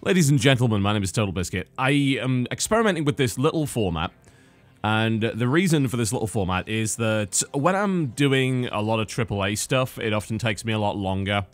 Ladies and gentlemen, my name is TotalBiscuit. I am experimenting with this little format, and the reason for this little format is that when I'm doing a lot of AAA stuff, it often takes me a lot longer,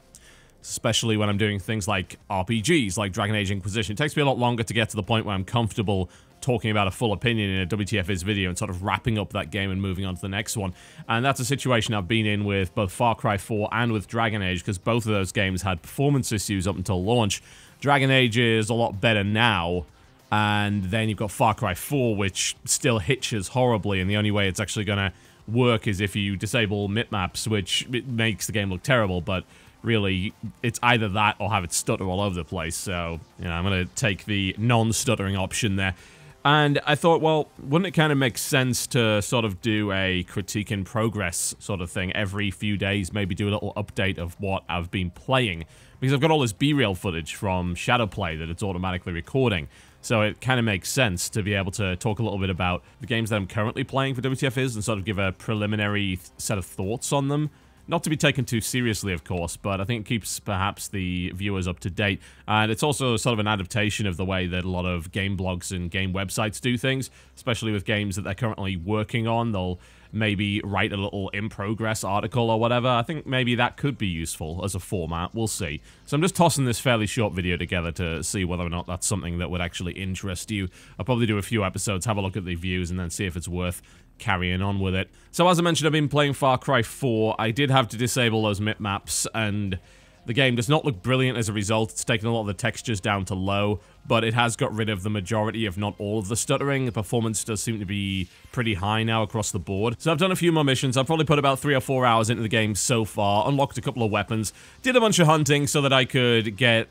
especially when I'm doing things like RPGs, like Dragon Age Inquisition. It takes me a lot longer to get to the point where I'm comfortable talking about a full opinion in a WTF video and sort of wrapping up that game and moving on to the next one. And that's a situation I've been in with both Far Cry 4 and with Dragon Age, because both of those games had performance issues up until launch. Dragon Age is a lot better now, and then you've got Far Cry 4, which still hitches horribly, and the only way it's actually going to work is if you disable mipmaps, which it makes the game look terrible, but really, it's either that or have it stutter all over the place. So, you know, I'm going to take the non-stuttering option there. And I thought, well, wouldn't it kind of make sense to sort of do a critique in progress sort of thing every few days, maybe do a little update of what I've been playing? Because I've got all this B-reel footage from Shadowplay that it's automatically recording. So it kind of makes sense to be able to talk a little bit about the games that I'm currently playing for WTF and sort of give a preliminary set of thoughts on them. Not to be taken too seriously, of course, but I think it keeps perhaps the viewers up to date. And it's also sort of an adaptation of the way that a lot of game blogs and game websites do things, especially with games that they're currently working on. They'll maybe write a little in-progress article or whatever. I think maybe that could be useful as a format. We'll see. So I'm just tossing this fairly short video together to see whether or not that's something that would actually interest you. I'll probably do a few episodes, have a look at the views, and then see if it's worth carrying on with it. So as I mentioned, I've been playing Far Cry 4. I did have to disable those mipmaps, and the game does not look brilliant as a result. It's taken a lot of the textures down to low, but it has got rid of the majority, if not all, of the stuttering. The performance does seem to be pretty high now across the board. So I've done a few more missions. I've probably put about 3 or 4 hours into the game so far, unlocked a couple of weapons, did a bunch of hunting so that I could get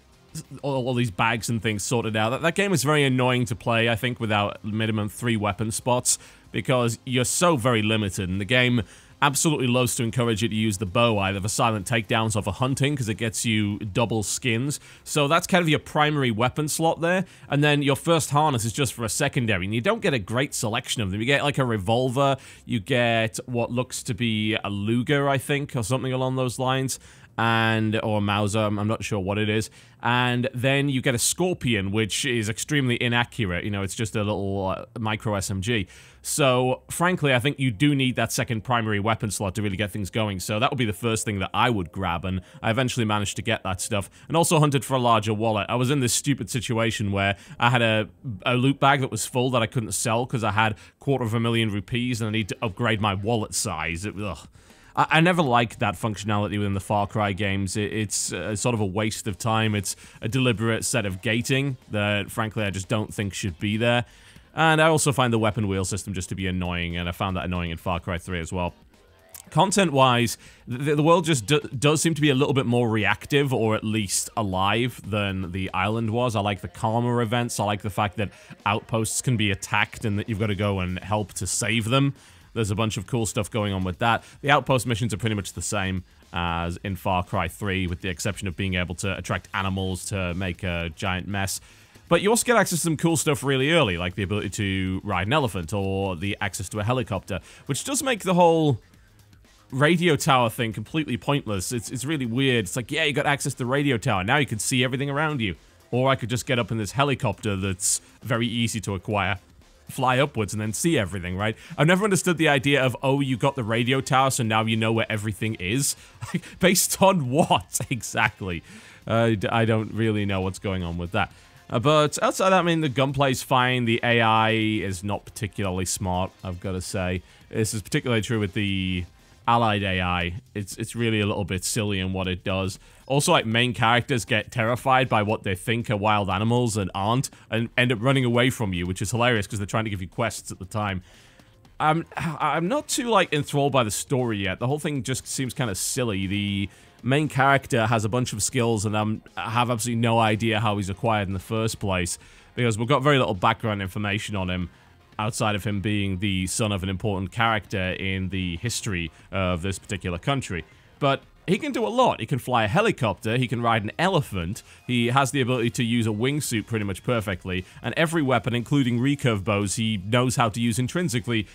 all these bags and things sorted out. That game is very annoying to play, I think, without minimum 3 weapon spots, because you're so very limited, and the game absolutely loves to encourage you to use the bow, either for silent takedowns or for hunting, because it gets you double skins. So that's kind of your primary weapon slot there, and then your first harness is just for a secondary, and you don't get a great selection of them. You get like a revolver, you get what looks to be a Luger, I think, or something along those lines, or a Mauser, I'm not sure what it is, and then you get a Scorpion, which is extremely inaccurate. You know, it's just a little micro SMG. So, frankly, I think you do need that second primary weapon slot to really get things going, so that would be the first thing that I would grab, and I eventually managed to get that stuff, and also hunted for a larger wallet. I was in this stupid situation where I had a loot bag that was full that I couldn't sell because I had 250,000 rupees, and I need to upgrade my wallet size. I never liked that functionality within the Far Cry games. It's sort of a waste of time. It's a deliberate set of gating that, frankly, I just don't think should be there. And I also find the weapon wheel system just to be annoying, and I found that annoying in Far Cry 3 as well. Content-wise, the world just does seem to be a little bit more reactive, or at least alive, than the island was. I like the calmer events. I like the fact that outposts can be attacked and that you've got to go and help to save them. There's a bunch of cool stuff going on with that. The outpost missions are pretty much the same as in Far Cry 3, with the exception of being able to attract animals to make a giant mess. But you also get access to some cool stuff really early, like the ability to ride an elephant, or the access to a helicopter, which does make the whole radio tower thing completely pointless. It's really weird. It's like, yeah, you got access to the radio tower, now you can see everything around you. Or I could just get up in this helicopter that's very easy to acquire, fly upwards, and then see everything, right? I've never understood the idea of, oh, you got the radio tower, so now you know where everything is. Based on what, exactly? I don't really know what's going on with that. But outside that, I mean, the gunplay's fine. The AI is not particularly smart, I've got to say. This is particularly true with the allied AI. It's really a little bit silly in what it does. Also, like, main characters get terrified by what they think are wild animals and aren't, and end up running away from you, which is hilarious because they're trying to give you quests at the time. I'm not too, like, enthralled by the story yet. The whole thing just seems kind of silly. The main character has a bunch of skills, and I have absolutely no idea how he's acquired in the first place, because we've got very little background information on him, outside of him being the son of an important character in the history of this particular country. But he can do a lot. He can fly a helicopter, he can ride an elephant, he has the ability to use a wingsuit pretty much perfectly, and every weapon, including recurve bows, he knows how to use intrinsically.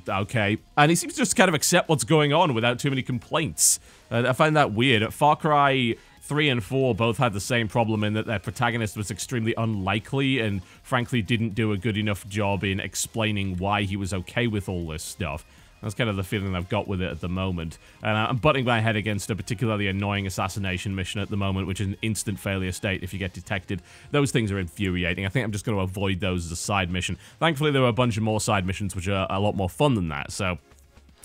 okay. And he seems to just kind of accept what's going on without too many complaints. I find that weird. Far Cry 3 and 4 both had the same problem in that their protagonist was extremely unlikely and frankly didn't do a good enough job in explaining why he was okay with all this stuff. That's kind of the feeling I've got with it at the moment. And I'm butting my head against a particularly annoying assassination mission at the moment, which is an instant failure state if you get detected. Those things are infuriating. I think I'm just going to avoid those as a side mission. Thankfully, there are a bunch of more side missions which are a lot more fun than that, so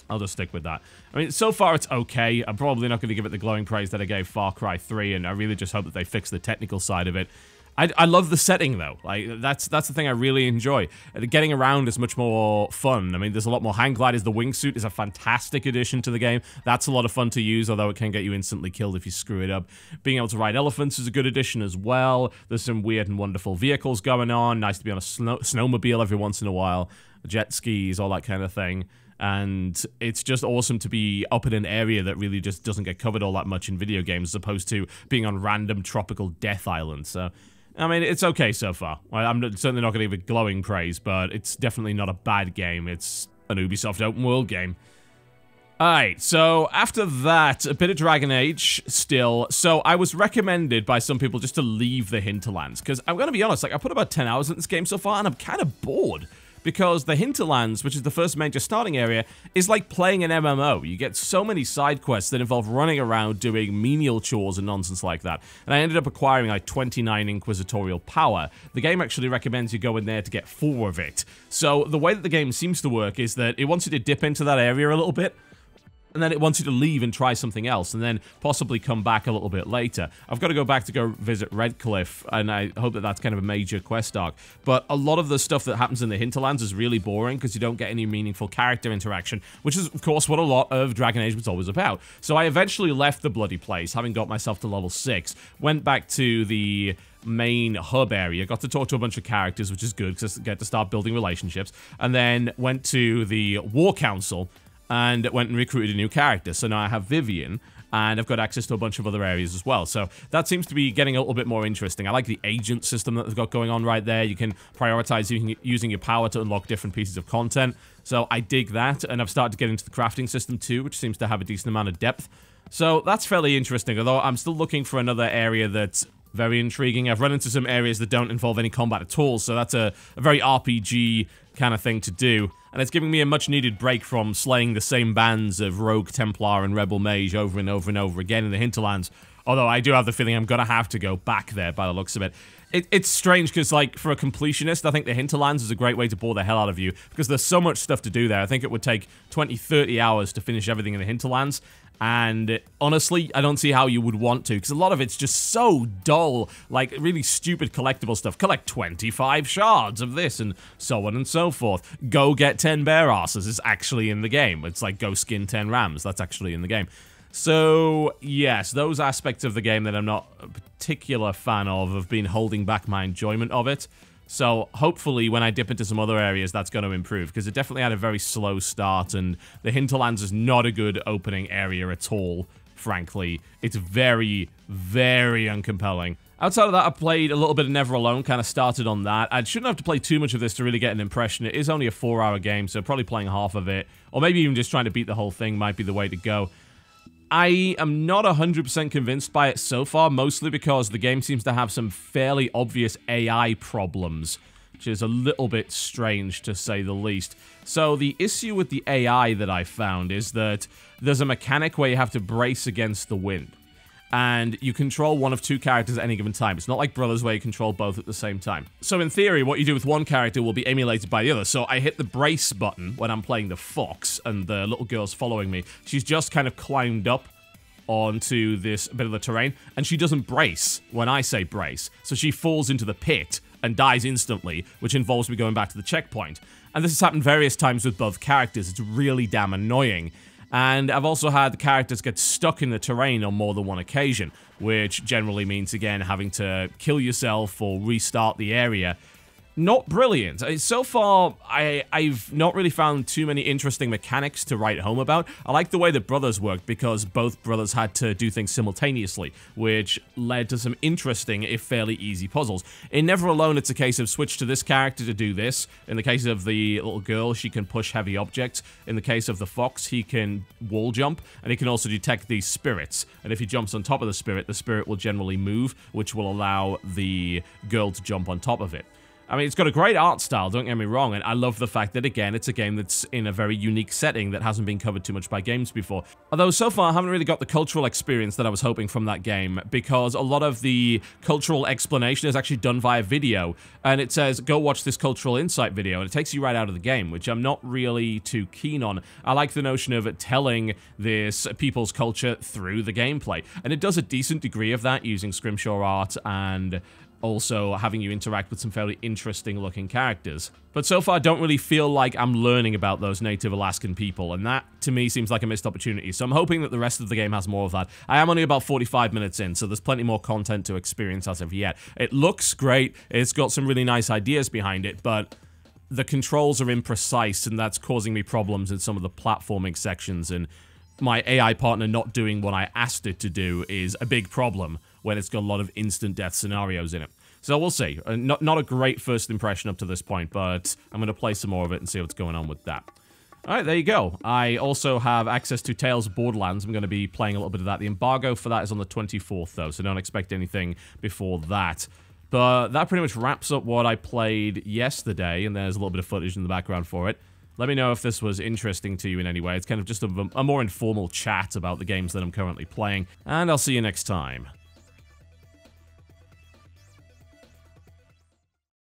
I'll just stick with that. I mean, so far it's okay. I'm probably not going to give it the glowing praise that I gave Far Cry 3, and I really just hope that they fix the technical side of it. I love the setting, though. Like, that's the thing I really enjoy. Getting around is much more fun. I mean, there's a lot more hang gliders. The wingsuit is a fantastic addition to the game. That's a lot of fun to use, although it can get you instantly killed if you screw it up. Being able to ride elephants is a good addition as well. There's some weird and wonderful vehicles going on. Nice to be on a snowmobile every once in a while. Jet skis, all that kind of thing. And it's just awesome to be up in an area that really just doesn't get covered all that much in video games, as opposed to being on random tropical death islands. So, I mean, it's okay so far. I'm certainly not going to give it glowing praise, but it's definitely not a bad game. It's an Ubisoft open world game. Alright, so after that, a bit of Dragon Age still. So I was recommended by some people just to leave the hinterlands, because I'm going to be honest, like, I put about 10 hours in this game so far, and I'm kind of bored. Because the hinterlands, which is the first major starting area, is like playing an MMO. You get so many side quests that involve running around doing menial chores and nonsense like that. And I ended up acquiring like 29 inquisitorial power. The game actually recommends you go in there to get 4 of it. So the way that the game seems to work is that it wants you to dip into that area a little bit, and then it wants you to leave and try something else, and then possibly come back a little bit later. I've got to go back to go visit Redcliffe, and I hope that that's kind of a major quest arc. But a lot of the stuff that happens in the hinterlands is really boring, because you don't get any meaningful character interaction, which is, of course, what a lot of Dragon Age was always about. So I eventually left the bloody place, having got myself to level 6, went back to the main hub area, got to talk to a bunch of characters, which is good, because I get to start building relationships, and then went to the War Council, and went and recruited a new character. So now I have Vivian, and I've got access to a bunch of other areas as well. So that seems to be getting a little bit more interesting. I like the agent system that they've got going on right there. You can prioritize using your power to unlock different pieces of content. So I dig that, and I've started to get into the crafting system too, which seems to have a decent amount of depth. So that's fairly interesting, although I'm still looking for another area that's very intriguing. I've run into some areas that don't involve any combat at all, so that's a very RPG kind of thing to do. And it's giving me a much-needed break from slaying the same bands of Rogue Templar and Rebel Mage over and over and over again in the hinterlands. Although I do have the feeling I'm going to have to go back there by the looks of it. It's strange because, like, for a completionist, I think the hinterlands is a great way to bore the hell out of you, because there's so much stuff to do there. I think it would take 20, 30 hours to finish everything in the hinterlands. And honestly, I don't see how you would want to, because a lot of it's just so dull, like really stupid collectible stuff. Collect 25 shards of this, and so on and so forth. Go get 10 bear asses is actually in the game. It's like go skin 10 rams. That's actually in the game. So, yes, those aspects of the game that I'm not a particular fan of have been holding back my enjoyment of it. So, hopefully, when I dip into some other areas, that's going to improve, because it definitely had a very slow start, and the hinterlands is not a good opening area at all, frankly. It's very, very uncompelling. Outside of that, I played a little bit of Never Alone, kind of started on that. I shouldn't have to play too much of this to really get an impression. It is only a 4-hour game, so probably playing half of it, or maybe even just trying to beat the whole thing might be the way to go. I am not 100% convinced by it so far, mostly because the game seems to have some fairly obvious AI problems, which is a little bit strange to say the least. So the issue with the AI that I found is that there's a mechanic where you have to brace against the wind, and you control one of 2 characters at any given time. It's not like Brothers where you control both at the same time. So in theory, what you do with one character will be emulated by the other. So I hit the brace button when I'm playing the fox, and the little girl's following me. She's just kind of climbed up onto this bit of the terrain, and she doesn't brace when I say brace. So she falls into the pit and dies instantly, which involves me going back to the checkpoint. And this has happened various times with both characters. It's really damn annoying. And I've also had the characters get stuck in the terrain on more than one occasion, which generally means, again, having to kill yourself or restart the area. not brilliant. So far, I've not really found too many interesting mechanics to write home about. I like the way the brothers worked because both brothers had to do things simultaneously, which led to some interesting, if fairly easy puzzles. In Never Alone, it's a case of switch to this character to do this. In the case of the little girl, she can push heavy objects. In the case of the fox, he can wall jump, and he can also detect these spirits. And if he jumps on top of the spirit will generally move, which will allow the girl to jump on top of it. I mean, it's got a great art style, don't get me wrong, and I love the fact that, again, it's a game that's in a very unique setting that hasn't been covered too much by games before. Although, so far, I haven't really got the cultural experience that I was hoping from that game, because a lot of the cultural explanation is actually done via video, and it says, go watch this cultural insight video, and it takes you right out of the game, which I'm not really too keen on. I like the notion of telling this people's culture through the gameplay, and it does a decent degree of that using scrimshaw art and also having you interact with some fairly interesting looking characters. But so far, I don't really feel like I'm learning about those native Alaskan people, and that, to me, seems like a missed opportunity. So I'm hoping that the rest of the game has more of that. I am only about 45 minutes in, so there's plenty more content to experience as of yet. It looks great, it's got some really nice ideas behind it, but the controls are imprecise, and that's causing me problems in some of the platforming sections, and my AI partner not doing what I asked it to do is a big problem when it's got a lot of instant death scenarios in it. So we'll see. Not a great first impression up to this point, but I'm going to play some more of it and see what's going on with that. Alright, there you go. I also have access to Tales of Borderlands. I'm going to be playing a little bit of that. The embargo for that is on the 24th, though, so don't expect anything before that. But that pretty much wraps up what I played yesterday, and there's a little bit of footage in the background for it. Let me know if this was interesting to you in any way. It's kind of just a more informal chat about the games that I'm currently playing, and I'll see you next time.